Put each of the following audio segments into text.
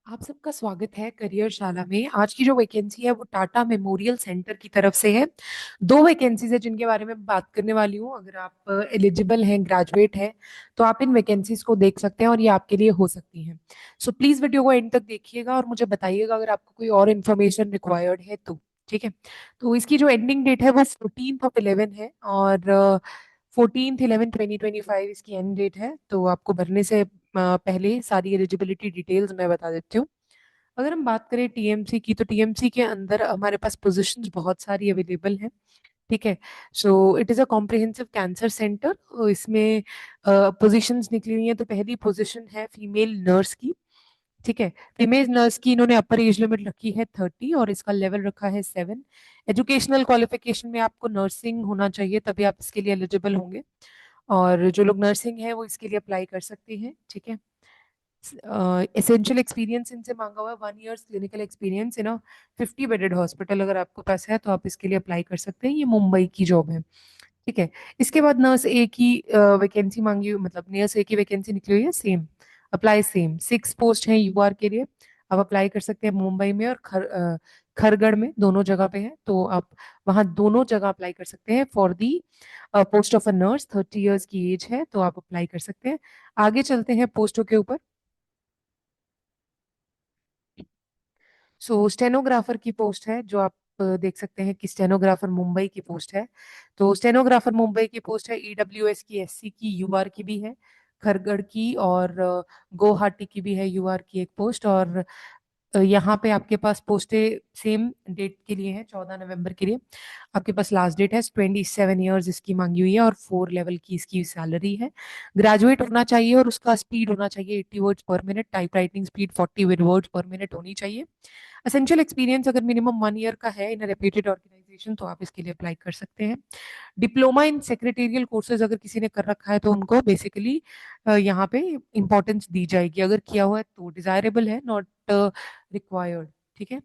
आप सबका स्वागत है करियरशाला में। आज की जो वैकेंसी है वो टाटा मेमोरियल सेंटर की तरफ से है। दो वैकेंसीज है जिनके बारे में बात करने वाली हूँ। अगर आप एलिजिबल हैं, ग्रेजुएट हैं, तो आप इन वैकेंसीज को देख सकते हैं और ये आपके लिए हो सकती हैं। सो प्लीज वीडियो को एंड तक देखिएगा और मुझे बताइएगा अगर आपको कोई और इन्फॉर्मेशन रिक्वायर्ड है तो। ठीक है। तो इसकी जो एंडिंग डेट है वो 14th of 11 है और 14th 11/2025 इसकी एंड डेट है। तो आपको भरने से पहले सारी एलिजिबिलिटी डिटेल्स मैं बता देती हूँ। अगर हम बात करें टीएमसी की, तो टीएमसी के अंदर हमारे पास पोजीशंस बहुत सारी अवेलेबल हैं। ठीक है। So it is a comprehensive cancer centre. इसमें पोजीशंस निकली हुई हैं। तो पहली पोजीशन है फीमेल नर्स की। ठीक है। फीमेल नर्स की इन्होंने अपर एज लिमिट रखी है 30 और इसका लेवल रखा है 7। एजुकेशनल क्वालिफिकेशन में आपको नर्सिंग होना चाहिए, तभी आप इसके लिए एलिजिबल होंगे। और जो लोग नर्सिंग है वो इसके लिए अप्लाई कर सकते हैं। ठीक है। एसेंशियल एक्सपीरियंस इनसे मांगा हुआ है 1 years clinical experience in a 50 bedded hospital. अगर आपके पास है तो आप इसके लिए अप्लाई कर सकते हैं। ये मुंबई की जॉब है। ठीक है। इसके बाद नर्स ए की वैकेंसी मांगी हुई, मतलब नर्स ए की वैकेंसी निकली हुई है। सेम अप्लाई, सेम 6 पोस्ट हैं यूआर के लिए। आप अप्लाई कर सकते हैं मुंबई में और खरगढ़ में, दोनों जगह पे है। तो आप वहाँ दोनों जगह अप्लाई कर सकते हैं for the post of a nurse. 30 years की एज है तो आप अप्लाई कर सकते हैं। आगे चलते हैं पोस्टों के ऊपर। सो स्टेनोग्राफर की पोस्ट है जो आप देख सकते हैं कि स्टेनोग्राफर मुंबई की पोस्ट है। तो स्टेनोग्राफर मुंबई की पोस्ट है। ईडब्ल्यूएस की, एससी की, यूआर की भी है, खरगढ़ की और गुवाहाटी की भी है यूआर की एक पोस्ट। और यहाँ पे आपके पास पोस्टें सेम डेट के लिए है, 14 नवंबर के लिए। आपके पास लास्ट डेट है। 27 years इसकी मांगी हुई है और 4 लेवल की इसकी सैलरी है। ग्रेजुएट होना चाहिए और उसका स्पीड होना चाहिए 80 words per minute। Type writing speed 40 words per minute होनी चाहिए। असेंशियल एक्सपीरियंस अगर मिनिमम 1 year का है इन रेप्यूटेड ऑर्गेनाइजेशन तो आप इसके लिए अप्लाई कर सकते हैं। डिप्लोमा इन सेक्रेटेरियल कोर्सेज अगर किसी ने कर रखा है तो उनको बेसिकली यहाँ पे इंपॉर्टेंस दी जाएगी। अगर किया हुआ है तो डिजायरेबल है, नॉट रिक्वायर्ड। ठीक है।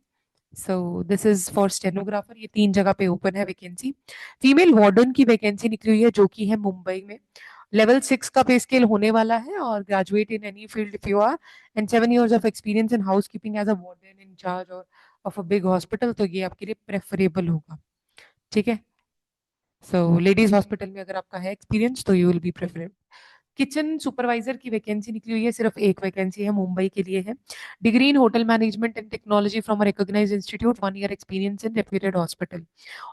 So this is for stenographer. ये 3 जगह पे ओपन है वैकेंसी। फीमेल वार्डन की वैकेंसी निकली हुई है जो कि है मुंबई में। लेवल 6 का पे स्केल होने वाला है और graduate in any field if you are and 7 years of experience in house keeping as a warden in charge और ऑफ अ बिग हॉस्पिटल, तो ये आपके लिए प्रेफरेबल होगा। ठीक है। सो लेडीज हॉस्पिटल में अगर आपका है एक्सपीरियंस तो you will be preferable. Kitchen supervisor की वैकेंसी निकली हुई है। सिर्फ एक वैकेंसी है, मुंबई के लिए है। Degree in hotel management and technology from a recognised institute, 1 year experience in reputed hospital.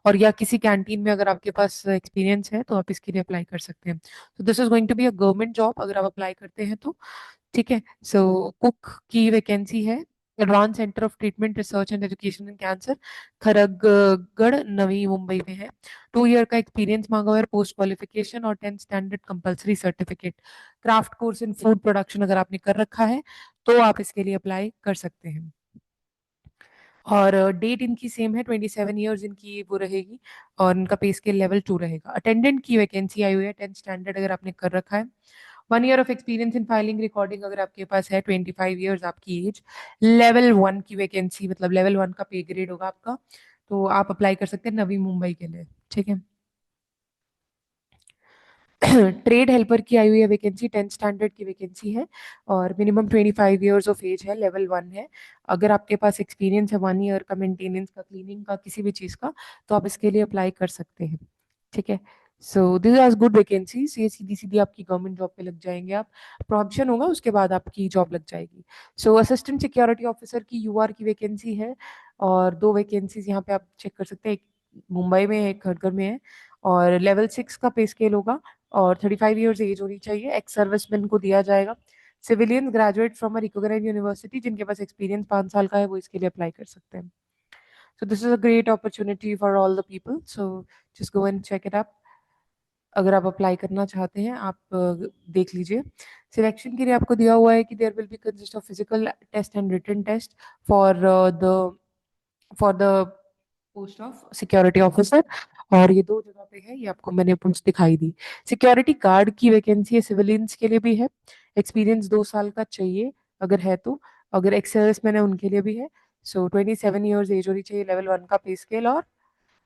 और या किसी कैंटीन में अगर आपके पास एक्सपीरियंस है तो आप इसके लिए अप्लाई कर सकते हैं। तो this is going to be a government job अगर आप अप्लाई करते हैं तो। ठीक है। सो कुक की वैकेंसी है। Advance centre of treatment research and education in cancer, Kharghar, Navi Mumbai में है। 2 year का एक्सपीरियंस मांगा हुआ है, पोस्ट क्वालिफिकेशन और 10th standard compulsory certificate. Craft course in food production अगर आपने कर रखा है तो आप इसके लिए अप्लाई कर सकते हैं। और डेट इनकी सेम है, 27 years इनकी वो रहेगी और इनका पे स्केल लेवल 2 रहेगा। अटेंडेंट की वैकेंसी आई हुई है, 10th स्टैंडर्ड अगर आपने कर रखा है। 1 year of experience in filing recording अगर आपके पास है, 25 years आपकी एज। लेवल 1 की वैकेंसी, मतलब लेवल 1 का पे ग्रेड होगा आपका, तो आप अप्लाई कर सकते हैं नवी मुंबई के लिए। ठीक है। ट्रेड हेल्पर की आई हुई है वैकेंसी, 10th स्टैंडर्ड की वैकेंसी है और मिनिमम 25 years ऑफ एज है, लेवल 1 है। अगर आपके पास एक्सपीरियंस है 1 year का, मेंटेनेंस का, क्लीनिंग का, किसी भी चीज़ का, तो आप इसके लिए अप्लाई कर सकते हैं। ठीक है। So this are good vacancies. ये सीधी सीधी आपकी गवर्नमेंट जॉब पे लग जाएंगे आप। प्रोविजन होगा उसके बाद आपकी जॉब लग जाएगी। सो असिस्टेंट सिक्योरिटी ऑफिसर की यूआर की वैकेंसी है और दो वैकेंसीज यहाँ पे आप चेक कर सकते हैं। एक मुंबई में है, एक खड़गड़ में है। और लेवल 6 का पे स्केल होगा और 35 years एज होनी चाहिए। एक्स सर्विसमैन को दिया जाएगा। Civilian graduate from a recognised university जिनके पास एक्सपीरियंस 5 साल का है वो इसके लिए अप्लाई कर सकते हैं। So this is a great opportunity for all the people. So just go and check it up. अगर आप अप्लाई करना चाहते हैं आप देख लीजिए। सिलेक्शन के लिए आपको दिया हुआ है कि there will be consist of physical test and written test for the for the post of security officer. और ये दो जगह पे है, ये आपको मैंने पोस्ट दिखाई दी। सिक्योरिटी गार्ड की वैकेंसी है, सिविलियंस के लिए भी है। एक्सपीरियंस 2 साल का चाहिए अगर है तो। अगर एक्स सर्विस मैंने उनके लिए भी है। सो 27 years एज होनी चाहिए, लेवल 1 का पे स्केल। और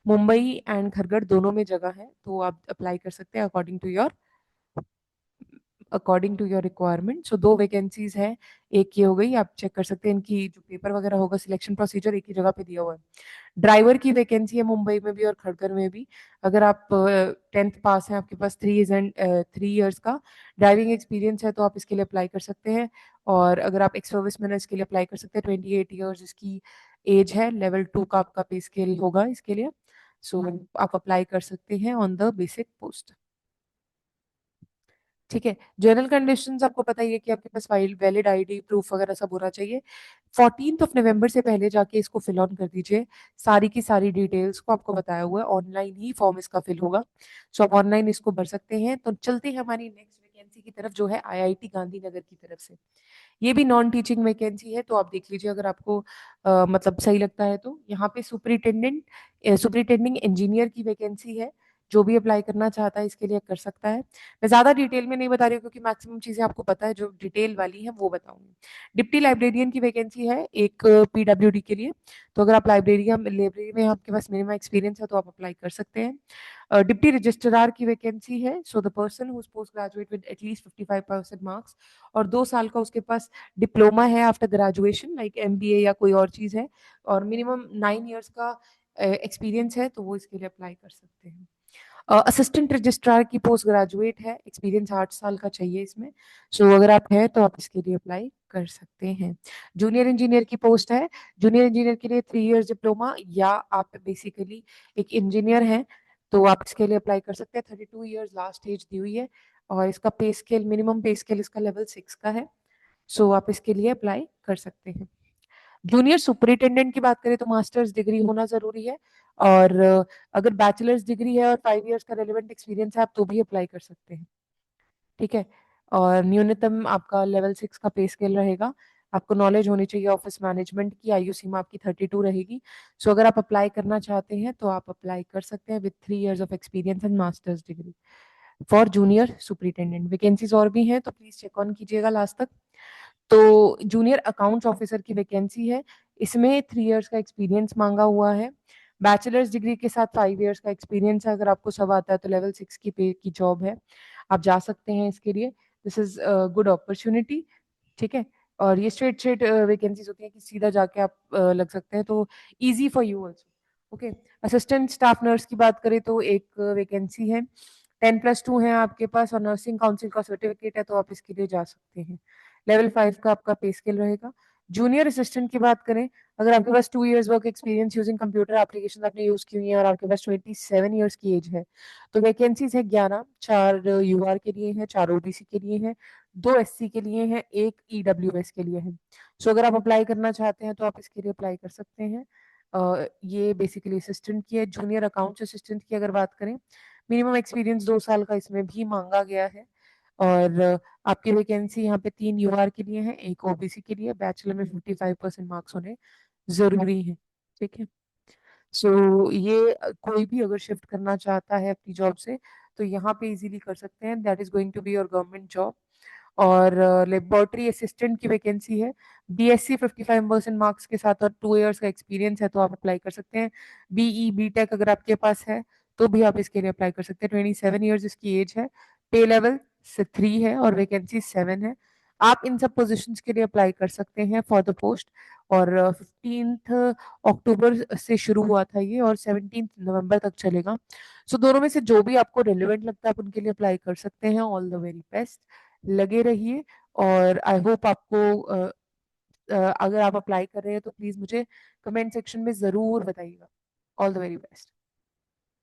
मुंबई एंड खरगढ़ दोनों में जगह है तो आप अप्लाई कर सकते हैं according to your according to your requirement. So दो वैकेंसीज हैं, एक ये हो गई, आप चेक कर सकते हैं इनकी जो पेपर वगैरह होगा, सिलेक्शन प्रोसीजर एक ही जगह पे दिया हुआ है। ड्राइवर की वैकेंसी है मुंबई में भी और खड़गर में भी। अगर आप 10th पास हैं, आपके पास 3 इयर्स का ड्राइविंग एक्सपीरियंस है, तो आप इसके लिए अप्लाई कर सकते हैं। और अगर आप एक्स सर्विस मैन इसके लिए अप्लाई कर सकते हैं। 28 ईयर्स इसकी एज है, लेवल 2 का आपका पे स्केल होगा इसके लिए। सो आप अप्लाई कर सकते हैं ऑन द बेसिक पोस्ट। ठीक है। जनरल कंडीशंस आपको पता ही है कि आपके पास फाइल वैलिड आईडी प्रूफ वगैरह सब होना चाहिए। 14 नवंबर से पहले जाके इसको फिल ऑन कर दीजिए। सारी की सारी डिटेल्स को आपको बताया हुआ है, ऑनलाइन ही फॉर्म इसका फिल होगा। सो आप ऑनलाइन इसको भर सकते हैं। तो चलते हैं हमारी नेक्स्ट वैकेंसी की तरफ, जो है आईआईटी गांधीनगर की तरफ से। ये भी नॉन टीचिंग वैकेंसी है, तो आप देख लीजिए अगर आपको मतलब सही लगता है तो। यहाँ पे सुपरिटेंडिंग इंजीनियर की वैकेंसी है। जो भी अप्लाई करना चाहता है इसके लिए कर सकता है। मैं ज्यादा डिटेल में नहीं बता रही हूँ क्योंकि मैक्सिमम चीजें आपको पता है, जो डिटेल वाली है वो बताऊंगी। डिप्टी लाइब्रेरियन की वैकेंसी है एक पीडब्ल्यूडी के लिए। तो अगर आप लाइब्रेरी में आपके पास मिनिमम एक्सपीरियंस है तो आप अप्लाई कर सकते हैं। डिप्टी रजिस्ट्रार की वैकेंसी है। So the person who post graduate with at least 55% marks और 2 साल का उसके पास डिप्लोमा है आफ्टर ग्रेजुएशन, लाइक एमबीए या कोई और चीज है, और मिनिमम 9 इयर्स का एक्सपीरियंस है, तो वो इसके लिए अप्लाई कर सकते हैं। असिस्टेंट रजिस्ट्रार की पोस्ट ग्रेजुएट है, एक्सपीरियंस 8 साल का चाहिए इसमें। सो अगर आप हैं तो आप इसके लिए अप्लाई कर सकते हैं। जूनियर इंजीनियर की पोस्ट है। जूनियर इंजीनियर के लिए 3 इयर्स डिप्लोमा, या आप बेसिकली एक इंजीनियर हैं तो आप इसके लिए अप्लाई कर सकते हैं। 32 इयर्स लास्ट एज दी हुई है, और इसका पे स्केल, मिनिमम पे स्केल इसका लेवल 6 का है। सो आप इसके लिए अप्लाई कर सकते हैं। जूनियर सुपरिटेंडेंट की बात करें तो मास्टर्स डिग्री होना जरूरी है। और अगर बैचलर्स डिग्री है और 5 इयर्स का रेलिवेंट एक्सपीरियंस है, आप तो भी अप्लाई कर सकते हैं। ठीक है। और न्यूनतम आपका लेवल 6 का पे स्केल रहेगा। आपको नॉलेज होनी चाहिए ऑफिस मैनेजमेंट की। आयु सीमा आपकी 32 रहेगी। सो अगर आप अप्लाई करना चाहते हैं तो आप अप्लाई कर सकते हैं with 3 years of experience and masters degree for junior superintendent. Vacancies और भी हैं तो प्लीज चेक ऑन कीजिएगा लास्ट तक। तो जूनियर अकाउंट्स ऑफिसर की वैकेंसी है। इसमें 3 इयर्स का एक्सपीरियंस मांगा हुआ है। बैचलर्स डिग्री के साथ 5 इयर्स का एक्सपीरियंस है। अगर आपको सब आता है तो लेवल 6 की पे की जॉब है, आप जा सकते हैं इसके लिए। This is good opportunity. ठीक है। और ये स्ट्रेट स्ट्रेट वैकेंसीज होती हैं कि सीधा जाके आप लग सकते हैं, तो easy for you also. Okay. Assistant staff nurse की बात करें तो एक वैकेंसी है। 10+2 है आपके पास और नर्सिंग काउंसिल का सर्टिफिकेट है, तो आप इसके लिए जा सकते हैं। लेवल 5 का आपका पे स्केल रहेगा। जूनियर असिस्टेंट की बात करें, अगर आपके पास 2 years work experience using computer application आपने यूज की हुई है और आपके पास 27 इयर्स की एज है, तो वैकेंसीज है 11। 4 यूआर के लिए है, 4 ओबीसी के लिए है, 2 एससी के लिए है, एक ईडब्ल्यूएस के लिए है। सो अगर आप अप्लाई करना चाहते हैं तो आप इसके लिए अप्लाई कर सकते हैं। ये बेसिकली असिस्टेंट की है। जूनियर अकाउंट्स असिस्टेंट की अगर बात करें, मिनिमम एक्सपीरियंस 2 साल का इसमें भी मांगा गया है। और आपकी वैकेंसी यहाँ पे 3 यूआर के लिए है, एक ओबीसी के लिए। बैचलर में 55% मार्क्स होने जरूरी है। ठीक है। सो ये कोई भी अगर शिफ्ट करना चाहता है अपनी जॉब से तो यहाँ पे इजीली कर सकते हैं। That is going to be your government job. और लेबोरेटरी असिस्टेंट की वैकेंसी है। बीएससी 55% मार्क्स के साथ और 2 इयर्स का एक्सपीरियंस है, तो आप अप्लाई कर सकते हैं। बीई बीटेक अगर आपके पास है तो भी आप इसके लिए अप्लाई कर सकते हैं। 27 इयर्स इसकी एज है। पे लेवल से 3 है और वैकेंसी 7 है। आप इन सब पोजीशंस के लिए अप्लाई कर सकते हैं फॉर द पोस्ट। और 15 अक्टूबर से शुरू हुआ था ये, और 17 नवंबर तक चलेगा। सो दोनों में से जो भी आपको रिलेवेंट लगता है आप उनके लिए अप्लाई कर सकते हैं। All the very best. लगे रहिए। और आई होप आपको अगर आप अप्लाई कर रहे हैं तो प्लीज मुझे कमेंट सेक्शन में जरूर बताइएगा। All the very best.